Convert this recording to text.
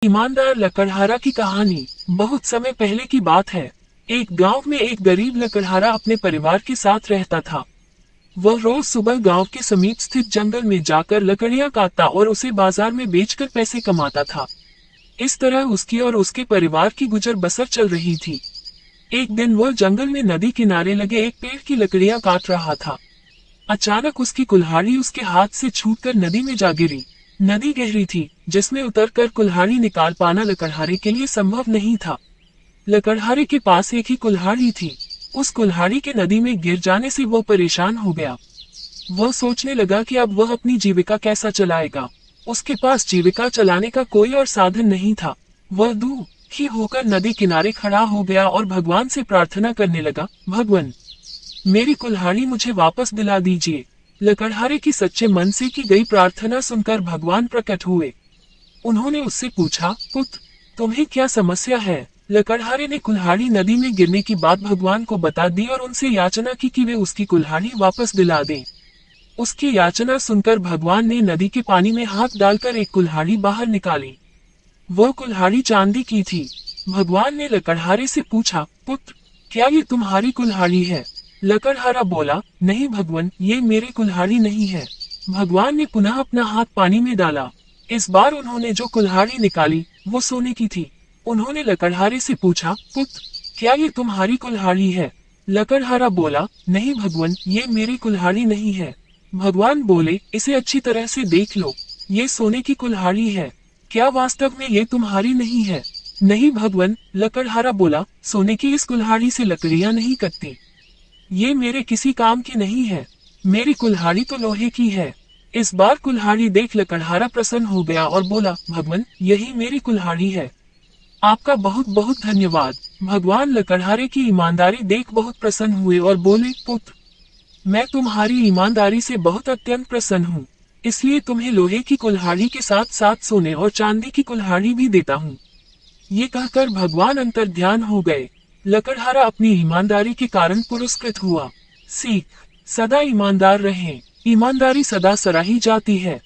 ईमानदार लकड़हारा की कहानी। बहुत समय पहले की बात है। एक गांव में एक गरीब लकड़हारा अपने परिवार के साथ रहता था। वह रोज सुबह गांव के समीप स्थित जंगल में जाकर लकड़ियां काटता और उसे बाजार में बेचकर पैसे कमाता था। इस तरह उसकी और उसके परिवार की गुजर बसर चल रही थी। एक दिन वह जंगल में नदी किनारे लगे एक पेड़ की लकड़ियां काट रहा था। अचानक उसकी कुल्हाड़ी उसके हाथ से छूटकर नदी में जा गिरी। नदी गहरी थी, जिसमें उतरकर कुल्हाड़ी निकाल पाना लकड़हारे के लिए संभव नहीं था। लकड़हारे के पास एक ही कुल्हाड़ी थी। उस कुल्हाड़ी के नदी में गिर जाने से वो परेशान हो गया। वह सोचने लगा कि अब वह अपनी जीविका कैसा चलाएगा। उसके पास जीविका चलाने का कोई और साधन नहीं था। वह दुखी होकर नदी किनारे खड़ा हो गया और भगवान से प्रार्थना करने लगा, भगवान, मेरी कुल्हाड़ी मुझे वापस दिला दीजिए। लकड़हारे की सच्चे मन से की गई प्रार्थना सुनकर भगवान प्रकट हुए। उन्होंने उससे पूछा, पुत्र, तुम्हें क्या समस्या है? लकड़हारे ने कुल्हाड़ी नदी में गिरने की बात भगवान को बता दी और उनसे याचना की कि वे उसकी कुल्हाड़ी वापस दिला दें। उसकी याचना सुनकर भगवान ने नदी के पानी में हाथ डालकर एक कुल्हाड़ी बाहर निकाली। वह कुल्हाड़ी चांदी की थी। भगवान ने लकड़हारे से पूछा, पुत्र, क्या ये तुम्हारी कुल्हाड़ी है? लकड़हारा बोला, नहीं भगवान, ये मेरी कुल्हाड़ी नहीं है। भगवान ने पुनः अपना हाथ पानी में डाला। इस बार उन्होंने जो कुल्हाड़ी निकाली वो सोने की थी। उन्होंने लकड़हारे से पूछा, पुत्र, क्या ये तुम्हारी कुल्हाड़ी है? लकड़हारा बोला, नहीं भगवान, ये मेरी कुल्हाड़ी नहीं है। भगवान बोले, इसे अच्छी तरह से देख लो, ये सोने की कुल्हाड़ी है। क्या वास्तव में ये तुम्हारी नहीं है? नहीं भगवान, लकड़हारा बोला, सोने की इस कुल्हाड़ी से लकड़ियां नहीं कटती। ये मेरे किसी काम की नहीं है। मेरी कुल्हाड़ी तो लोहे की है। इस बार कुल्हाड़ी देख लकड़हारा प्रसन्न हो गया और बोला, भगवान, यही मेरी कुल्हाड़ी है। आपका बहुत बहुत धन्यवाद। भगवान लकड़हारे की ईमानदारी देख बहुत प्रसन्न हुए और बोले, पुत्र, मैं तुम्हारी ईमानदारी से बहुत अत्यंत प्रसन्न हूँ, इसलिए तुम्हें लोहे की कुल्हाड़ी के साथ साथ सोने और चांदी की कुल्हाड़ी भी देता हूँ। ये कहकर भगवान अंतर्ध्यान हो गए। लकड़हारा अपनी ईमानदारी के कारण पुरस्कृत हुआ। सीख, सदा ईमानदार रहें। ईमानदारी सदा सराही जाती है।